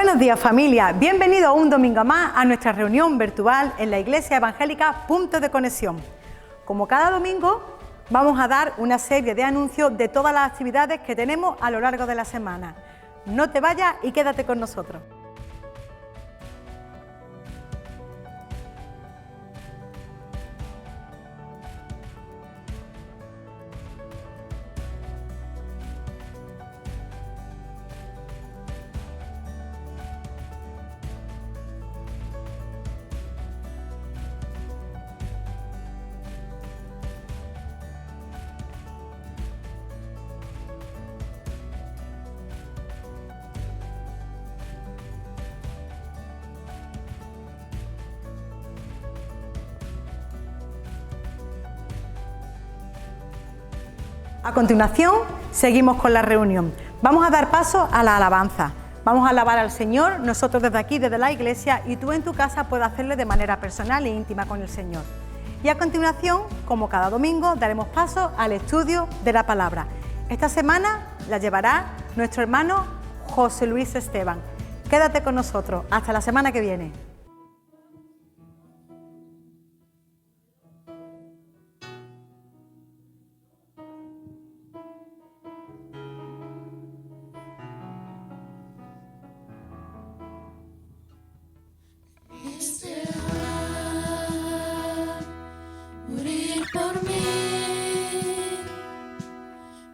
Buenos días, familia. Bienvenidos un domingo más a nuestra reunión virtual en la Iglesia Evangélica Punto de Conexión. Como cada domingo, vamos a dar una serie de anuncios de todas las actividades que tenemos a lo largo de la semana. No te vayas y quédate con nosotros. A continuación, seguimos con la reunión. Vamos a dar paso a la alabanza. Vamos a alabar al Señor, nosotros desde aquí, desde la iglesia, y tú en tu casa puedes hacerlo de manera personal e íntima con el Señor. Y a continuación, como cada domingo, daremos paso al estudio de la palabra. Esta semana la llevará nuestro hermano José Luis Esteban. Quédate con nosotros. Hasta la semana que viene.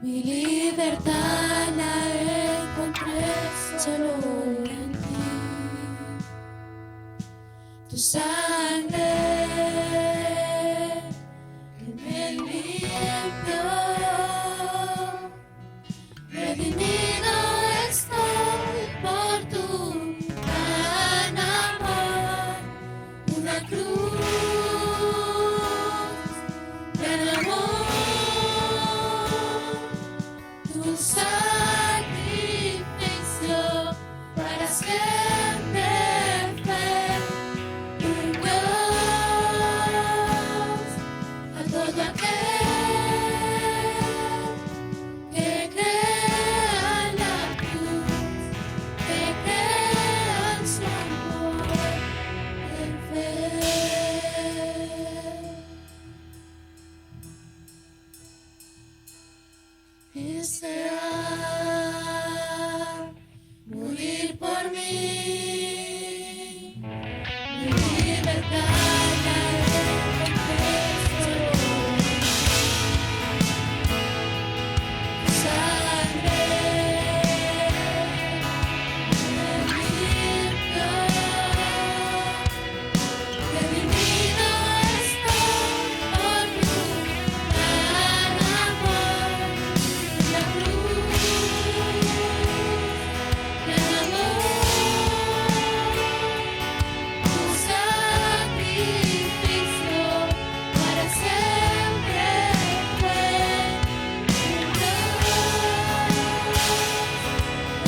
Mi libertad la encontré solo en ti. Tu sangre que me limpió, redimido estoy por tu gran amor, una cruz, gran amor. Tu sacrificio para siempre fue un Dios a todo aquel que crea en la cruz, que crea en su amor, en fe. Desear morir por mí, mi libertad la encontré solo en tu sangre me limpió, redimido estoy por tu gran amor. La cruz, gran amor, tu sacrificio para siempre fue un Dios a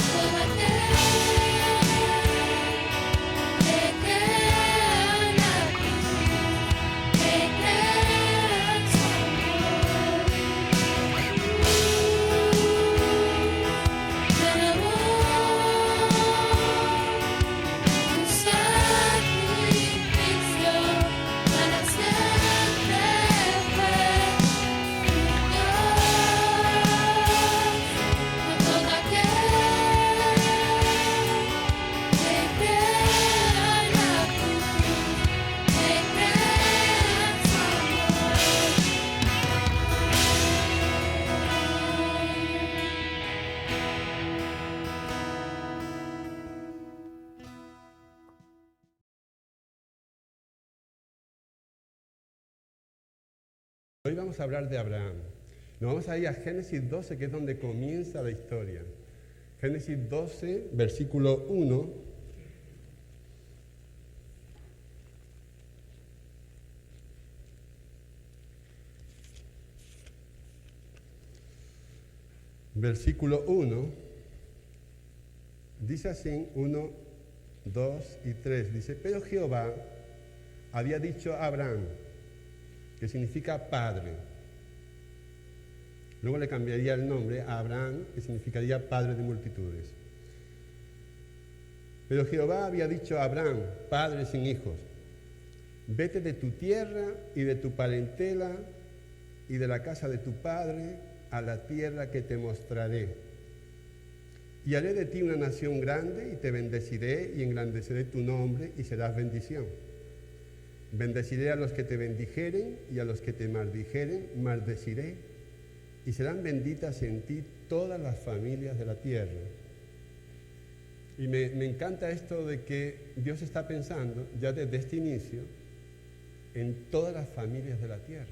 todo aquel que crea en la cruz, que crea en su amor. Gran amor, tu sacrificio para siempre fue un Dios a todo aquel que crea en la cruz, que crea en su Hoy vamos a hablar de Abraham. Nos vamos a ir a Génesis 12, que es donde comienza la historia. Génesis 12, versículo 1. Versículo 1. Dice así, 1, 2 y 3. Dice, pero Jehová había dicho a Abraham, que significa padre. Luego le cambiaría el nombre a Abraham, que significaría padre de multitudes. Pero Jehová había dicho a Abraham, padre sin hijos, vete de tu tierra y de tu parentela y de la casa de tu padre a la tierra que te mostraré. Y haré de ti una nación grande y te bendeciré y engrandeceré tu nombre y serás bendición. Bendeciré a los que te bendijeren y a los que te maldijeren, maldeciré. Y serán benditas en ti todas las familias de la tierra. Y me encanta esto de que Dios está pensando ya desde este inicio en todas las familias de la tierra.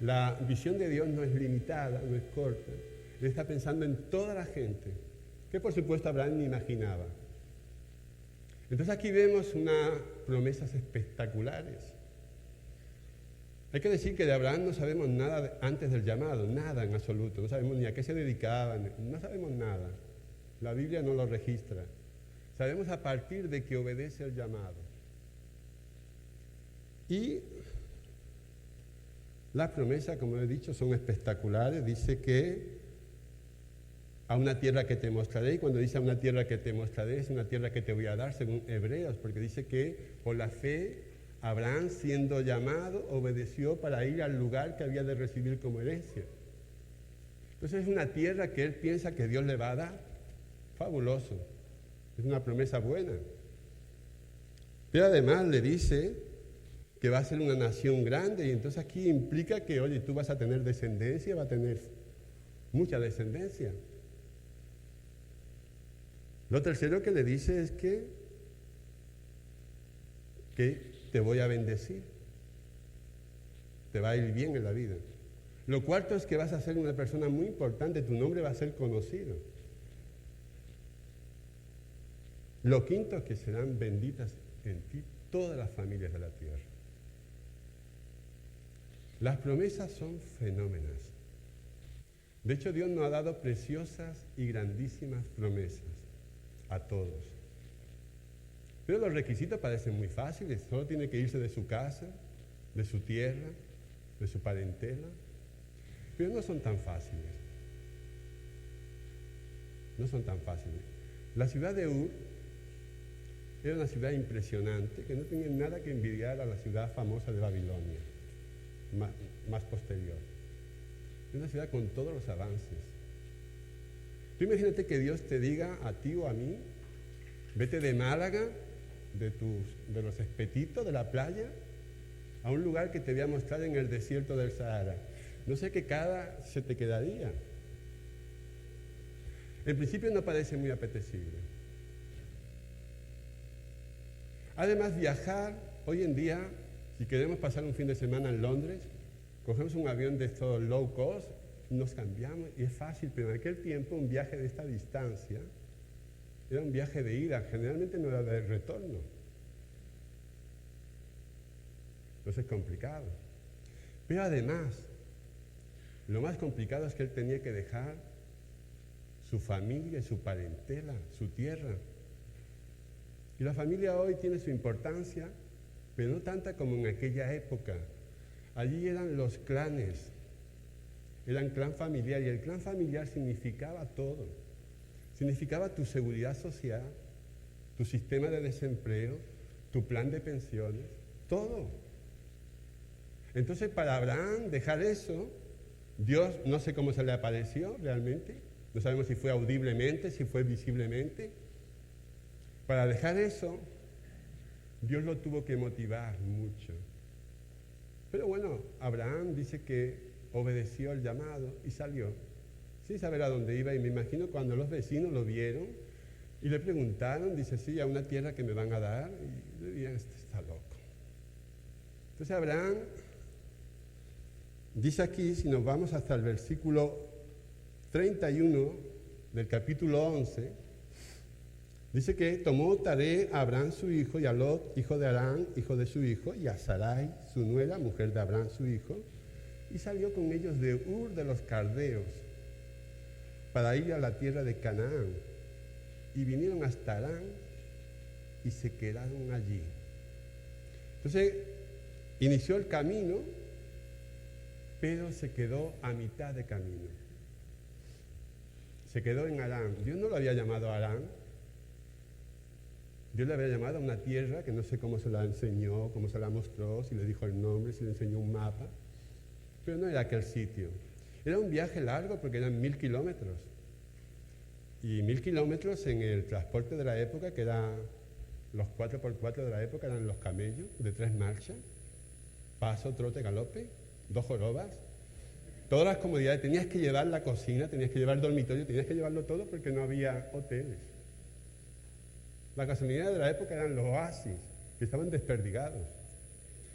La visión de Dios no es limitada, no es corta. Él está pensando en toda la gente, que por supuesto Abraham ni imaginaba. Entonces aquí vemos unas promesas espectaculares. Hay que decir que de Abraham no sabemos nada antes del llamado, nada en absoluto. No sabemos ni a qué se dedicaban, no sabemos nada. La Biblia no lo registra. Sabemos a partir de que obedece el llamado. Y las promesas, como he dicho, son espectaculares. Dice que a una tierra que te mostraré, y cuando dice a una tierra que te mostraré, es una tierra que te voy a dar, según Hebreos, porque dice que por la fe Abraham, siendo llamado, obedeció para ir al lugar que había de recibir como herencia. Entonces es una tierra que él piensa que Dios le va a dar. Fabuloso. Es una promesa buena. Pero además le dice que va a ser una nación grande, y entonces aquí implica que, oye, tú vas a tener descendencia, va a tener mucha descendencia. Lo tercero que le dice es que te voy a bendecir. Te va a ir bien en la vida. Lo cuarto es que vas a ser una persona muy importante, tu nombre va a ser conocido. Lo quinto es que serán benditas en ti todas las familias de la tierra. Las promesas son fenómenos. De hecho, Dios nos ha dado preciosas y grandísimas promesas a todos. Pero los requisitos parecen muy fáciles. Solo tiene que irse de su casa, de su tierra, de su parentela. Pero no son tan fáciles. No son tan fáciles. La ciudad de Ur era una ciudad impresionante que no tenía nada que envidiar a la ciudad famosa de Babilonia, más posterior. Es una ciudad con todos los avances. Tú imagínate que Dios te diga a ti o a mí, vete de Málaga, de los Espetitos, de la playa, a un lugar que te voy a mostrar en el desierto del Sahara. No sé qué cara se te quedaría. En principio no parece muy apetecible. Además, viajar, hoy en día, si queremos pasar un fin de semana en Londres, cogemos un avión de estos low cost, nos cambiamos y es fácil, pero en aquel tiempo un viaje de esta distancia era un viaje de ida, generalmente no era de retorno. Entonces es complicado. Pero además, lo más complicado es que él tenía que dejar su familia, su parentela, su tierra. Y la familia hoy tiene su importancia, pero no tanta como en aquella época. Allí eran los clanes, eran clan familiar, y el clan familiar significaba todo. Significaba tu seguridad social, tu sistema de desempleo, tu plan de pensiones, todo. Entonces, para Abraham dejar eso, Dios no sé cómo se le apareció realmente, no sabemos si fue audiblemente, si fue visiblemente. Para dejar eso, Dios lo tuvo que motivar mucho. Pero bueno, Abraham dice que obedeció el llamado y salió, sin saber a dónde iba, y me imagino cuando los vecinos lo vieron y le preguntaron, dice, sí, a una tierra que me van a dar, y le dirían, este está loco. Entonces Abraham dice aquí, si nos vamos hasta el versículo 31 del capítulo 11, dice que tomó Taré a Abraham su hijo, y a Lot, hijo de Harán, hijo de su hijo, y a Sarai, su nuera, mujer de Abraham su hijo, y salió con ellos de Ur de los Caldeos para ir a la tierra de Canaán. Y vinieron hasta Harán y se quedaron allí. Entonces, inició el camino, pero se quedó a mitad de camino. Se quedó en Harán. Dios no lo había llamado Harán. Dios le había llamado a una tierra que no sé cómo se la enseñó, cómo se la mostró, si le dijo el nombre, si le enseñó un mapa, pero no era aquel sitio. Era un viaje largo porque eran 1000 kilómetros. Y 1000 kilómetros en el transporte de la época, que eran los 4x4 de la época, eran los camellos de 3 marchas, paso, trote, galope, 2 jorobas, todas las comodidades. Tenías que llevar la cocina, tenías que llevar el dormitorio, tenías que llevarlo todo porque no había hoteles. Las gasolineras de la época eran los oasis, que estaban desperdigados.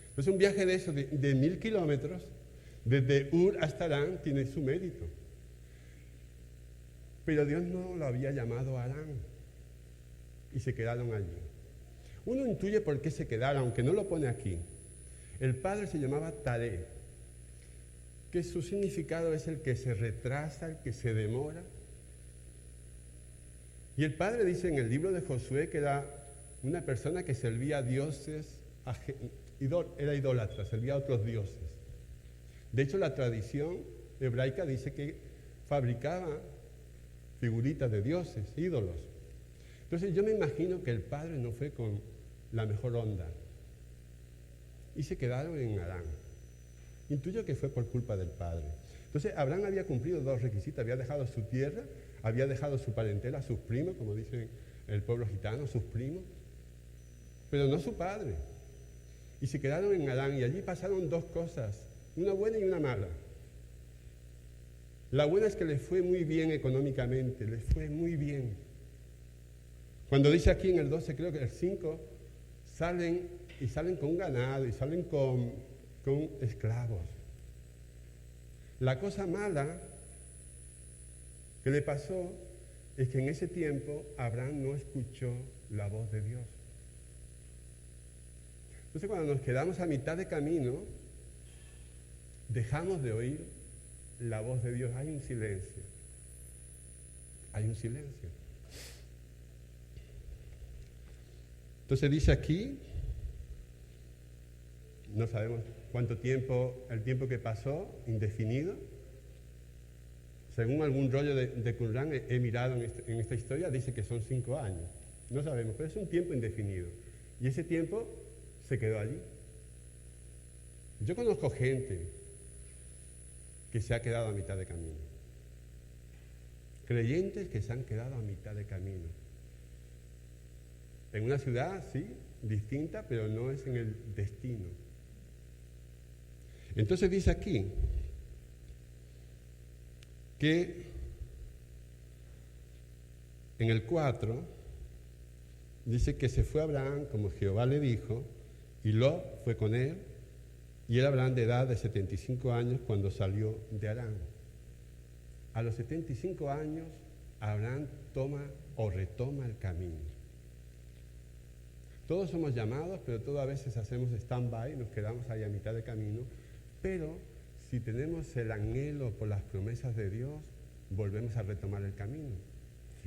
Entonces un viaje de eso, de 1000 kilómetros, desde Ur hasta Harán, tiene su mérito. Pero Dios no lo había llamado a Harán y se quedaron allí. Uno intuye por qué se quedaron, aunque no lo pone aquí. El padre se llamaba Taré, que su significado es el que se retrasa, el que se demora. Y el padre dice en el libro de Josué que era una persona que servía a dioses, era idólatra, servía a otros dioses. De hecho, la tradición hebraica dice que fabricaba figuritas de dioses, ídolos. Entonces yo me imagino que el padre no fue con la mejor onda y se quedaron en Harán. Intuyo que fue por culpa del padre. Entonces Abraham había cumplido 2 requisitos, había dejado su tierra, había dejado su parentela, sus primos, como dice el pueblo gitano, sus primos, pero no su padre. Y se quedaron en Harán y allí pasaron 2 cosas, una buena y una mala. La buena es que les fue muy bien económicamente, les fue muy bien. Cuando dice aquí en el 12, creo que el 5, salen con un ganado y salen con esclavos. La cosa mala que le pasó es que en ese tiempo Abraham no escuchó la voz de Dios. Entonces cuando nos quedamos a mitad de camino, dejamos de oír la voz de Dios. Hay un silencio. Hay un silencio. Entonces dice aquí, no sabemos cuánto tiempo, el tiempo que pasó, indefinido. Según algún rollo de Qumran, he mirado en esta historia, dice que son 5 años. No sabemos, pero es un tiempo indefinido. Y ese tiempo se quedó allí. Yo conozco gente que se ha quedado a mitad de camino. Creyentes que se han quedado a mitad de camino. En una ciudad, sí, distinta, pero no es en el destino. Entonces dice aquí que en el 4 dice que se fue Abraham como Jehová le dijo, y Lot fue con él, y era Abraham de edad de 75 años cuando salió de Harán. A los 75 años, Abraham toma o retoma el camino. Todos somos llamados, pero todos a veces hacemos stand-by, nos quedamos ahí a mitad de camino, pero si tenemos el anhelo por las promesas de Dios, volvemos a retomar el camino.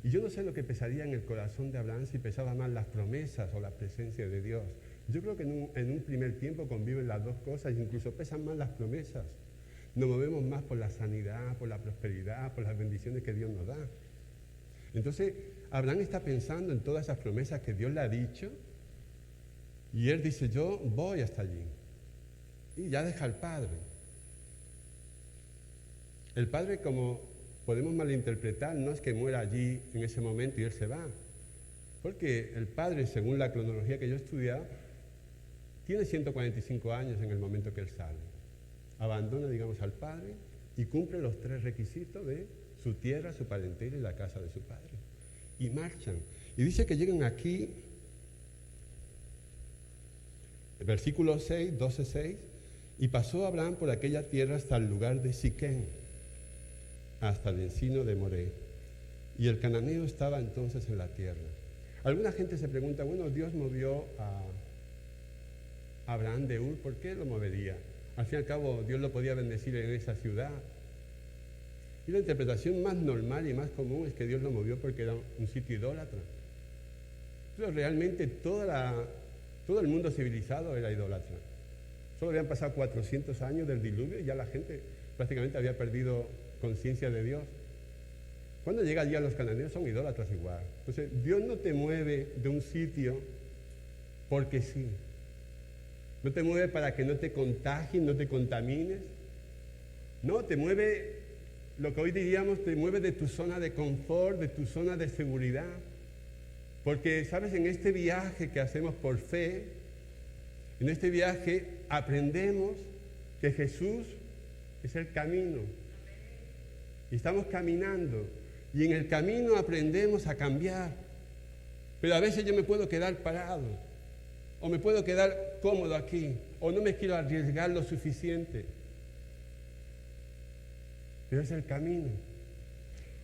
Y yo no sé lo que pesaría en el corazón de Abraham si pesaba más las promesas o la presencia de Dios. Yo creo que en un primer tiempo conviven las 2 cosas, incluso pesan más las promesas. Nos movemos más por la sanidad, por la prosperidad, por las bendiciones que Dios nos da. Entonces, Abraham está pensando en todas esas promesas que Dios le ha dicho, y él dice, yo voy hasta allí. Y ya deja al padre. El padre, como podemos malinterpretar, no es que muera allí en ese momento y él se va. Porque el padre, según la cronología que yo he estudiado, tiene 145 años en el momento que él sale. Abandona, digamos, al padre y cumple los 3 requisitos de su tierra, su parentela y la casa de su padre. Y marchan. Y dice que llegan aquí, el versículo 6, 12:6, y pasó Abraham por aquella tierra hasta el lugar de Siquén, hasta el encino de Moré. Y el cananeo estaba entonces en la tierra. Alguna gente se pregunta, bueno, Dios movió a Abraham de Ur, ¿por qué lo movería? Al fin y al cabo, Dios lo podía bendecir en esa ciudad. Y la interpretación más normal y más común es que Dios lo movió porque era un sitio idólatra. Pero realmente todo el mundo civilizado era idólatra. Solo habían pasado 400 años del diluvio y ya la gente prácticamente había perdido conciencia de Dios. Cuando llega allí a los cananeos son idólatras igual. Entonces, Dios no te mueve de un sitio porque sí. No te mueve para que no te contagies, no te contamines. No, te mueve, lo que hoy diríamos, te mueve de tu zona de confort, de tu zona de seguridad. Porque, ¿sabes? En este viaje que hacemos por fe, en este viaje aprendemos que Jesús es el camino. Y estamos caminando. Y en el camino aprendemos a cambiar. Pero a veces yo me puedo quedar parado. O me puedo quedar cómodo aquí. O no me quiero arriesgar lo suficiente. Pero es el camino.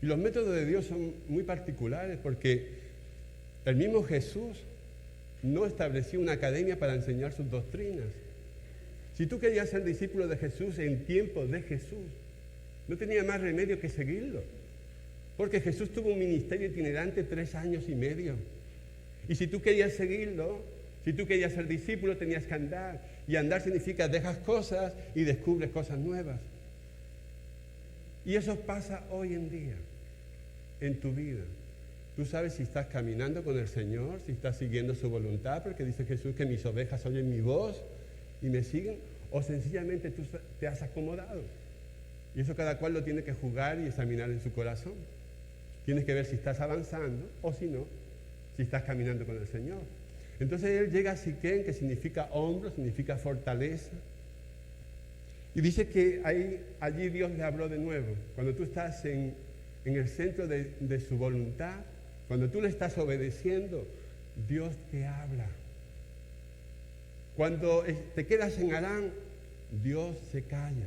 Y los métodos de Dios son muy particulares porque el mismo Jesús no estableció una academia para enseñar sus doctrinas. Si tú querías ser discípulo de Jesús en tiempos de Jesús, no tenía más remedio que seguirlo. Porque Jesús tuvo un ministerio itinerante 3 años y medio. Y si tú querías seguirlo, si tú querías ser discípulo, tenías que andar. Y andar significa dejas cosas y descubres cosas nuevas. Y eso pasa hoy en día, en tu vida. Tú sabes si estás caminando con el Señor, si estás siguiendo su voluntad, porque dice Jesús que mis ovejas oyen mi voz y me siguen, o sencillamente tú te has acomodado. Y eso cada cual lo tiene que jugar y examinar en su corazón. Tienes que ver si estás avanzando o si no, si estás caminando con el Señor. Entonces él llega a Siquén, que significa hombro, significa fortaleza. Y dice que allí Dios le habló de nuevo. Cuando tú estás en el centro de su voluntad, cuando tú le estás obedeciendo, Dios te habla. Cuando te quedas en Harán, Dios se calla.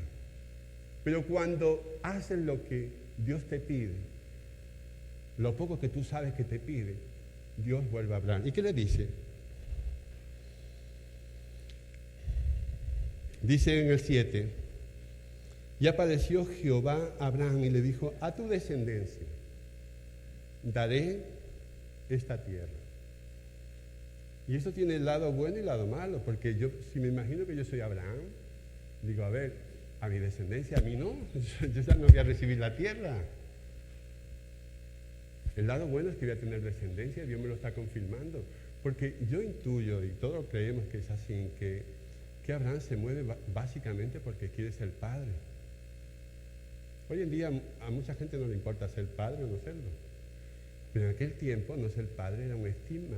Pero cuando haces lo que Dios te pide, lo poco que tú sabes que te pide, Dios vuelve a hablar. ¿Y qué le dice? Dice en el 7, y apareció Jehová a Abraham y le dijo, a tu descendencia daré esta tierra. Y eso tiene el lado bueno y el lado malo, porque yo, si me imagino que yo soy Abraham, digo, a ver, a mi descendencia, a mí no, yo ya no voy a recibir la tierra. El lado bueno es que voy a tener descendencia, Dios me lo está confirmando, porque yo intuyo, y todos creemos que es así, que Abraham se mueve básicamente porque quiere ser padre. Hoy en día a mucha gente no le importa ser padre o no serlo, pero en aquel tiempo no ser padre era un estigma.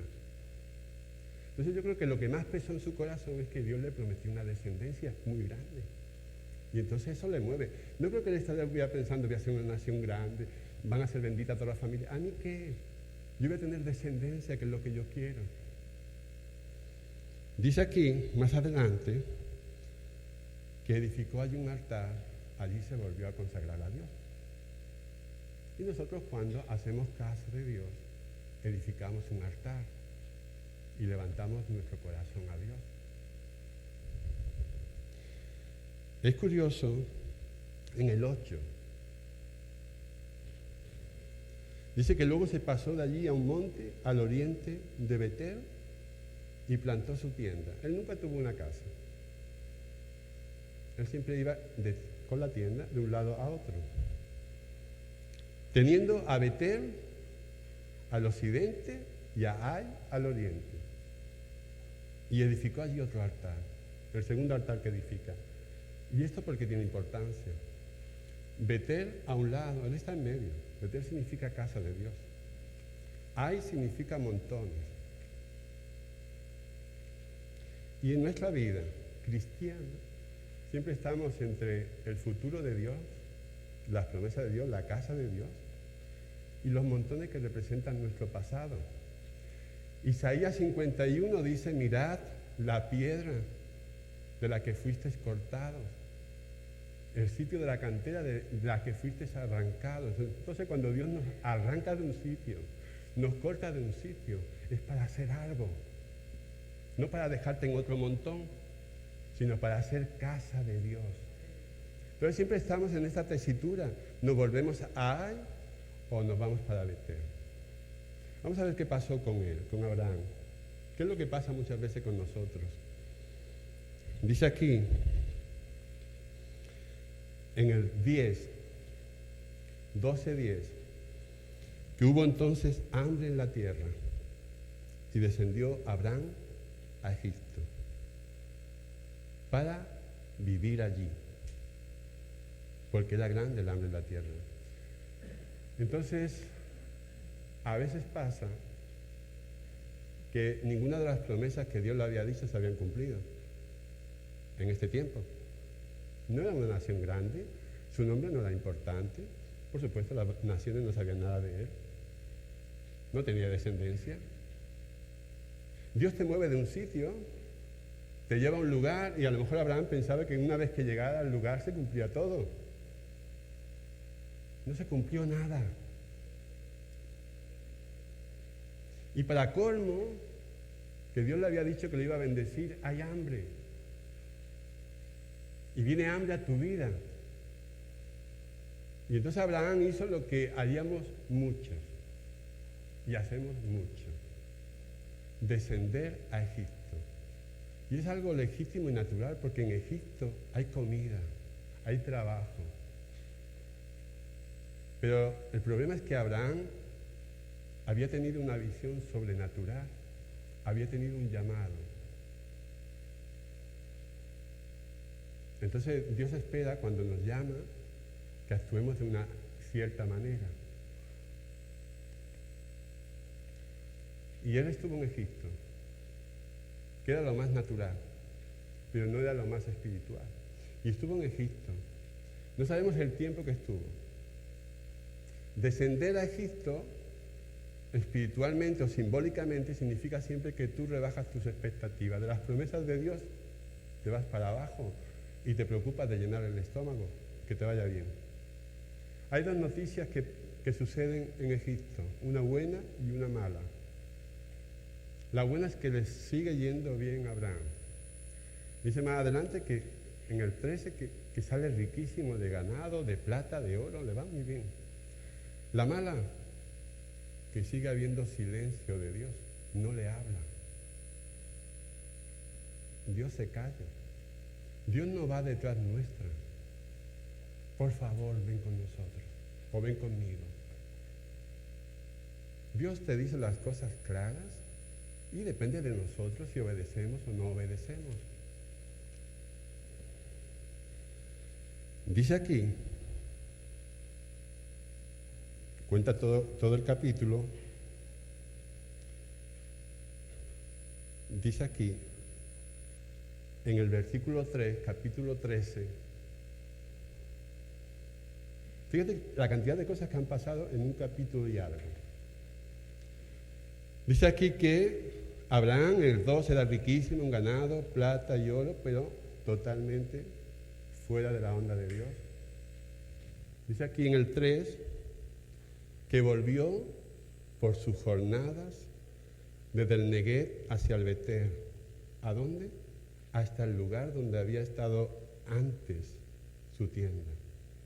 Entonces yo creo que lo que más pesó en su corazón es que Dios le prometió una descendencia muy grande. Y entonces eso le mueve. No creo que él estuviera pensando, voy a ser una nación grande, van a ser benditas todas las familias. ¿A mí qué? Yo voy a tener descendencia, que es lo que yo quiero. Dice aquí, más adelante, que edificó allí un altar, allí se volvió a consagrar a Dios. Y nosotros cuando hacemos caso de Dios, edificamos un altar y levantamos nuestro corazón a Dios. Es curioso, en el 8, dice que luego se pasó de allí a un monte al oriente de Betel y plantó su tienda. Él nunca tuvo una casa. Él siempre iba con la tienda de un lado a otro. Teniendo a Betel al occidente y a Ai al oriente. Y edificó allí otro altar, el segundo altar que edifica. Y esto porque tiene importancia. Betel a un lado, él está en medio. Betel significa casa de Dios. Ai significa montones. Y en nuestra vida cristiana siempre estamos entre el futuro de Dios, las promesas de Dios, la casa de Dios y los montones que representan nuestro pasado. Isaías 51 dice, mirad la piedra de la que fuisteis cortados, el sitio de la cantera de la que fuisteis arrancados. Entonces cuando Dios nos arranca de un sitio, nos corta de un sitio, es para hacer algo. No para dejarte en otro montón, sino para hacer casa de Dios. Entonces siempre estamos en esta tesitura. ¿Nos volvemos a Ai o nos vamos para Betel? Vamos a ver qué pasó con él, con Abraham. ¿Qué es lo que pasa muchas veces con nosotros? Dice aquí, en el 10, 12:10, que hubo entonces hambre en la tierra y descendió Abraham a Egipto para vivir allí, porque era grande el hambre en la tierra. Entonces, a veces pasa que ninguna de las promesas que Dios le había dicho se habían cumplido en este tiempo. No era una nación grande, su nombre no era importante, por supuesto las naciones no sabían nada de él, no tenía descendencia. Dios te mueve de un sitio, te lleva a un lugar y a lo mejor Abraham pensaba que una vez que llegara al lugar se cumplía todo. No se cumplió nada. Y para colmo, que Dios le había dicho que le iba a bendecir, hay hambre. Y viene hambre a tu vida. Y entonces Abraham hizo lo que haríamos muchos, y hacemos mucho: descender a Egipto. Y es algo legítimo y natural, porque en Egipto hay comida, hay trabajo. Pero el problema es que Abraham había tenido una visión sobrenatural, había tenido un llamado. Entonces Dios espera, cuando nos llama, que actuemos de una cierta manera. Y él estuvo en Egipto, que era lo más natural, pero no era lo más espiritual. Y estuvo en Egipto. No sabemos el tiempo que estuvo. Descender a Egipto, espiritualmente o simbólicamente, significa siempre que tú rebajas tus expectativas. De las promesas de Dios te vas para abajo y te preocupas de llenar el estómago, que te vaya bien. Hay dos noticias que suceden en Egipto, una buena y una mala. La buena es que les sigue yendo bien a Abraham. Dice más adelante que en el 13 que sale riquísimo de ganado, de plata, de oro, le va muy bien. La mala, que sigue habiendo silencio de Dios, no le habla. Dios se calla. Dios no va detrás nuestra. Por favor, ven con nosotros, o ven conmigo. Dios te dice las cosas claras y depende de nosotros si obedecemos o no obedecemos. Dice aquí, cuenta todo el capítulo, dice aquí, en el versículo 3, capítulo 13, fíjate la cantidad de cosas que han pasado en un capítulo y algo. Dice aquí que Abraham, en el 2, era riquísimo en ganado, plata y oro, pero totalmente fuera de la onda de Dios. Dice aquí en el 3 que volvió por sus jornadas desde el Neguev hacia el Betel. ¿A dónde? Hasta el lugar donde había estado antes su tienda,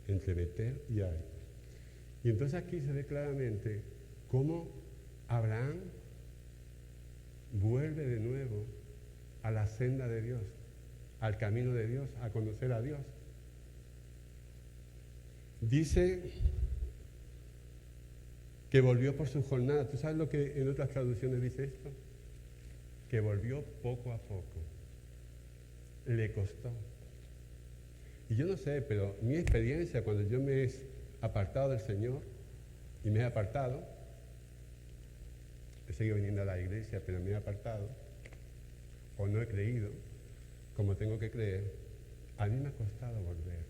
entre Betel y Ai. Y entonces aquí se ve claramente cómo Abraham vuelve de nuevo a la senda de Dios, al camino de Dios, a conocer a Dios. Dice que volvió por su jornada. ¿Tú sabes lo que en otras traducciones dice esto? Que volvió poco a poco. Le costó. Y yo no sé, pero mi experiencia cuando yo me he apartado del Señor, y me he apartado, he seguido viniendo a la iglesia, pero me he apartado, o no he creído como tengo que creer, a mí me ha costado volver.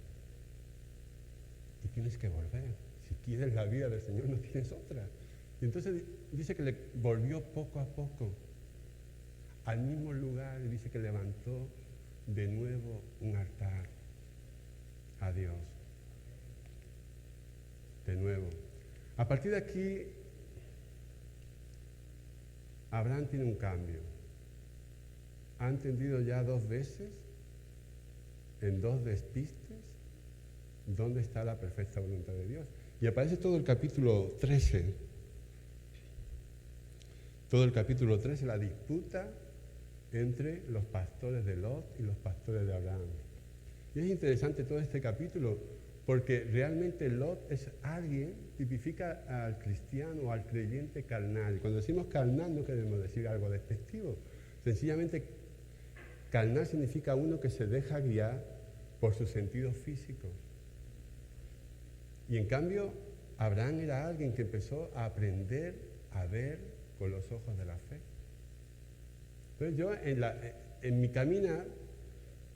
Y tienes que volver. Si quieres la vida del Señor, no tienes otra. Y entonces dice que le volvió poco a poco al mismo lugar, y dice que levantó de nuevo un altar a Dios. De nuevo. A partir de aquí, Abraham tiene un cambio. Ha entendido ya 2 veces, en 2 despistes, dónde está la perfecta voluntad de Dios. Y aparece todo el capítulo 13. Todo el capítulo 13, la disputa entre los pastores de Lot y los pastores de Abraham. Y es interesante todo este capítulo porque realmente Lot es alguien, tipifica al cristiano o al creyente carnal. Y cuando decimos carnal no queremos decir algo despectivo. Sencillamente, carnal significa uno que se deja guiar por sus sentidos físicos. Y en cambio, Abraham era alguien que empezó a aprender a ver con los ojos de la fe. Entonces yo, en mi caminar,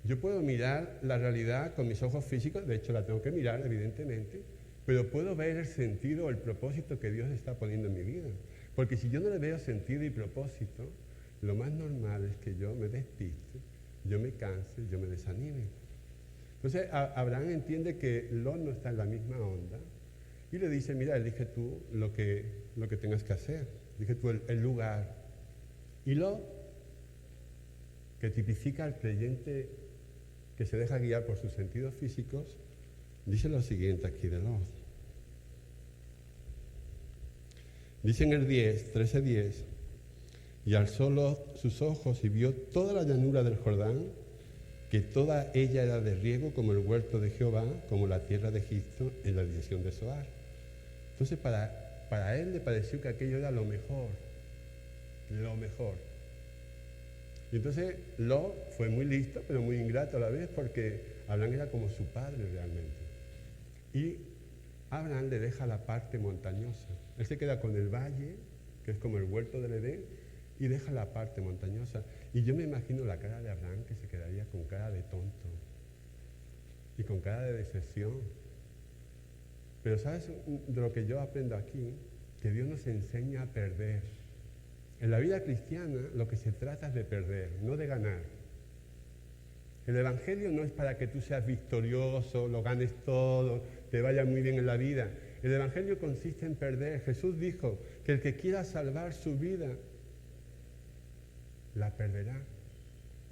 yo puedo mirar la realidad con mis ojos físicos, de hecho la tengo que mirar, evidentemente, pero puedo ver el sentido o el propósito que Dios está poniendo en mi vida. Porque si yo no le veo sentido y propósito, lo más normal es que yo me despiste, yo me canse, yo me desanime. Entonces Abraham entiende que Lot no está en la misma onda y le dice, mira, elige tú lo que tengas que hacer, elige tú el lugar. Y Lot, que tipifica al creyente que se deja guiar por sus sentidos físicos, dice lo siguiente aquí de Lot. Dice en el 13:10, y alzó Lot sus ojos y vio toda la llanura del Jordán, que toda ella era de riego como el huerto de Jehová, como la tierra de Egipto en la dirección de Zoar. Entonces para él le pareció que aquello era lo mejor, lo mejor. Y entonces Lot fue muy listo, pero muy ingrato a la vez, porque Abraham era como su padre realmente. Y Abraham le deja la parte montañosa. Él se queda con el valle, que es como el huerto del Edén, y deja la parte montañosa. Y yo me imagino la cara de Abraham, que se quedaría con cara de tonto y con cara de decepción. Pero ¿sabes de lo que yo aprendo aquí? Que Dios nos enseña a perder. En la vida cristiana lo que se trata es de perder, no de ganar. El Evangelio no es para que tú seas victorioso, lo ganes todo, te vaya muy bien en la vida. El Evangelio consiste en perder. Jesús dijo que el que quiera salvar su vida, la perderá.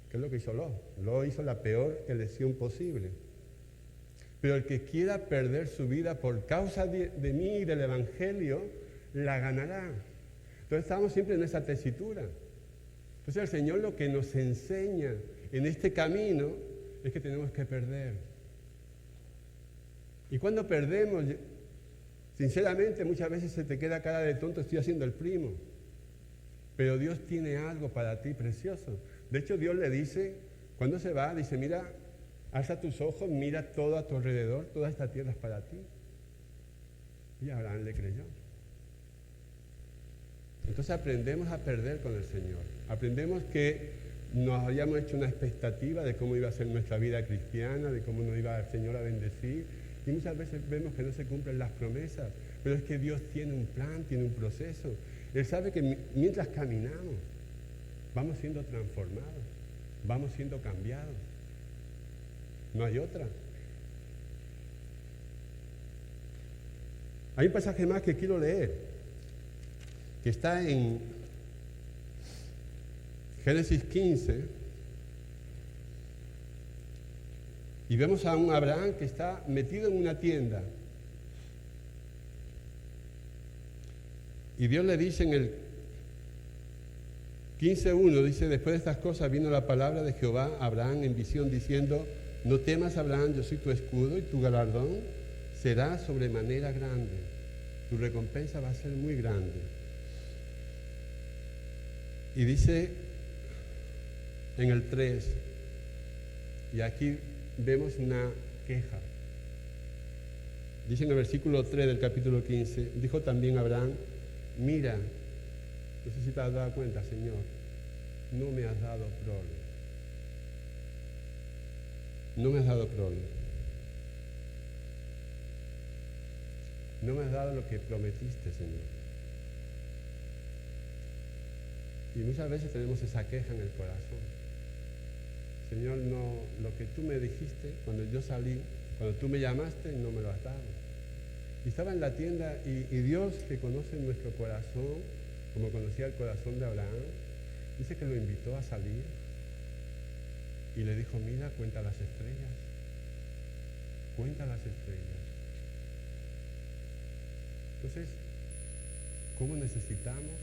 ¿Qué es lo que hizo Lot? Lot hizo la peor elección posible. Pero el que quiera perder su vida por causa de mí y del Evangelio, la ganará. Entonces estamos siempre en esa tesitura. Entonces el Señor lo que nos enseña en este camino es que tenemos que perder. Y cuando perdemos, sinceramente muchas veces se te queda cara de tonto, estoy haciendo el primo. Pero Dios tiene algo para ti precioso. De hecho, Dios le dice, cuando se va, dice, mira, alza tus ojos, mira todo a tu alrededor, toda esta tierra es para ti. Y Abraham le creyó. Entonces aprendemos a perder con el Señor. Aprendemos que nos habíamos hecho una expectativa de cómo iba a ser nuestra vida cristiana, de cómo nos iba el Señor a bendecir. Y muchas veces vemos que no se cumplen las promesas. Pero es que Dios tiene un plan, tiene un proceso. Él sabe que mientras caminamos, vamos siendo transformados, vamos siendo cambiados. No hay otra. Hay un pasaje más que quiero leer, que está en Génesis 15, y vemos a un Abraham que está metido en una tienda. Y Dios le dice en el 15:1, dice, después de estas cosas vino la palabra de Jehová a Abraham en visión diciendo, no temas, Abraham, yo soy tu escudo y tu galardón será sobremanera grande. Tu recompensa va a ser muy grande. Y dice en el 3, y aquí vemos una queja. Dice en el versículo 3 del capítulo 15, dijo también Abraham, mira, no sé si te has dado cuenta, Señor, no me has dado prole. No me has dado prole. No me has dado lo que prometiste, Señor. Y muchas veces tenemos esa queja en el corazón. Señor, no, lo que tú me dijiste cuando yo salí, cuando tú me llamaste, no me lo has dado. Y estaba en la tienda y Dios, que conoce nuestro corazón, como conocía el corazón de Abraham, dice que lo invitó a salir y le dijo, mira, cuenta las estrellas. Cuenta las estrellas. Entonces, ¿cómo necesitamos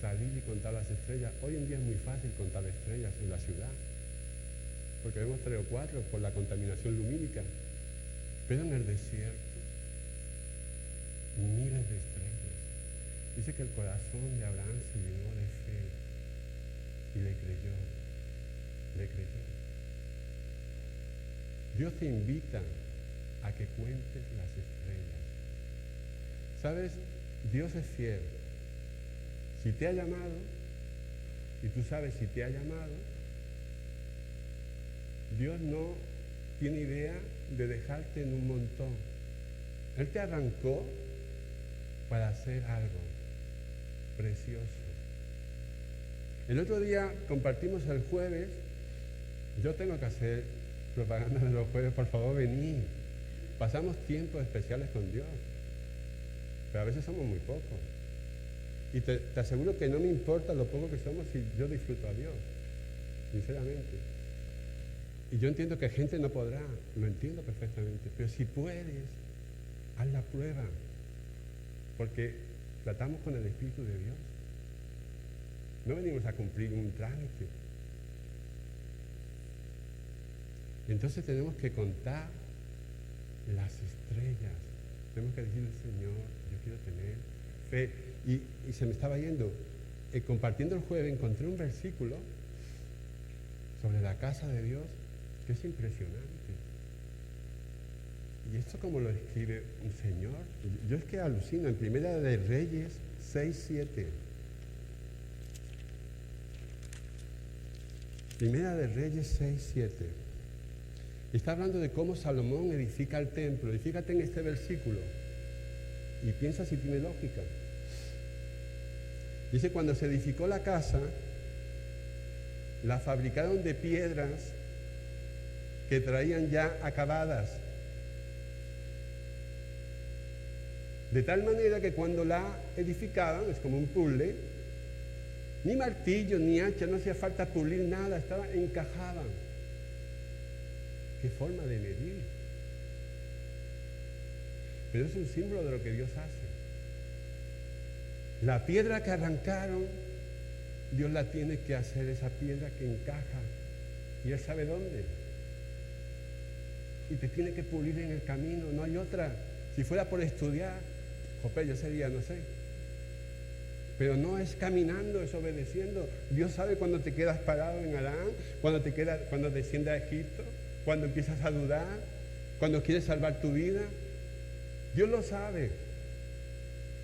salir y contar las estrellas? Hoy en día es muy fácil contar estrellas en la ciudad, porque vemos 3 o 4 por la contaminación lumínica. Pero en el desierto, miles de estrellas. Dice que el corazón de Abraham se llenó de fe y le creyó. Dios te invita a que cuentes las estrellas. ¿Sabes? Dios es fiel. Si te ha llamado, y tú sabes si te ha llamado, Dios no tiene idea de dejarte en un montón. Él te arrancó para hacer algo precioso. El otro día compartimos el jueves. Yo tengo que hacer propaganda de los jueves, por favor, vení. Pasamos tiempos especiales con Dios, pero a veces somos muy pocos. Y te aseguro que no me importa lo poco que somos si yo disfruto a Dios, sinceramente. Y yo entiendo que gente no podrá, lo entiendo perfectamente, pero si puedes, haz la prueba, porque tratamos con el Espíritu de Dios. No venimos a cumplir un trámite. Entonces tenemos que contar las estrellas. Tenemos que decirle, Señor, yo quiero tener fe. Y se me estaba yendo. Compartiendo el jueves encontré un versículo sobre la casa de Dios que es impresionante. Y esto como lo escribe un señor. Yo es que alucino. En Primera de Reyes 6:7. Primera de Reyes 6:7. Está hablando de cómo Salomón edifica el templo. Y fíjate en este versículo y piensa si tiene lógica. Dice, cuando se edificó la casa, la fabricaron de piedras que traían ya acabadas. De tal manera que cuando la edificaban, es como un puzzle, ni martillo, ni hacha, no hacía falta pulir nada, estaba encajada. ¿Qué forma de medir? Pero es un símbolo de lo que Dios hace. La piedra que arrancaron, Dios la tiene que hacer, esa piedra que encaja. Y Él sabe dónde. Y te tiene que pulir en el camino, no hay otra. Si fuera por estudiar, jope, yo sería, no sé. Pero no es caminando, es obedeciendo. Dios sabe cuando te quedas parado en Arán, cuando desciendes a Egipto, cuando empiezas a dudar, cuando quieres salvar tu vida. Dios lo sabe.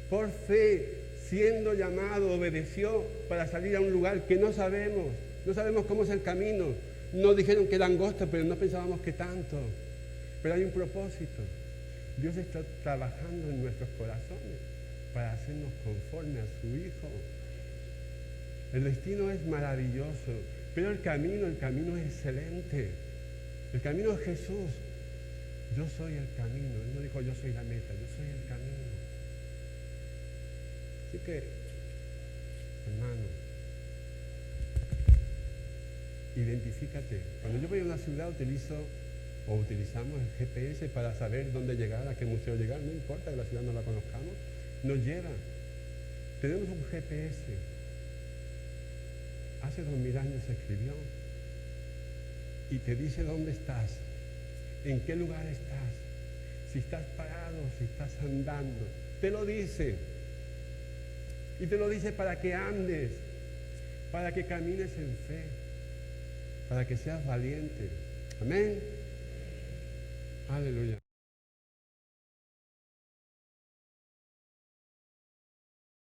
Por fe, siendo llamado, obedeció para salir a un lugar que no sabemos. No sabemos cómo es el camino. Nos dijeron que era angosto, pero no pensábamos que tanto. Pero hay un propósito. Dios está trabajando en nuestros corazones para hacernos conforme a su Hijo. El destino es maravilloso, pero el camino es excelente. El camino es Jesús. Yo soy el camino. Él no dijo yo soy la meta, yo soy el camino. Así que, hermano, identifícate. Cuando yo voy a una ciudad utilizamos el GPS para saber dónde llegar, a qué museo llegar. No importa que la ciudad no la conozcamos, nos lleva. Tenemos un GPS. Hace 2000 años se escribió y te dice dónde estás, en qué lugar estás, si estás parado, si estás andando. Te lo dice. Y te lo dice para que andes, para que camines en fe, para que seas valiente. Amén. Aleluya.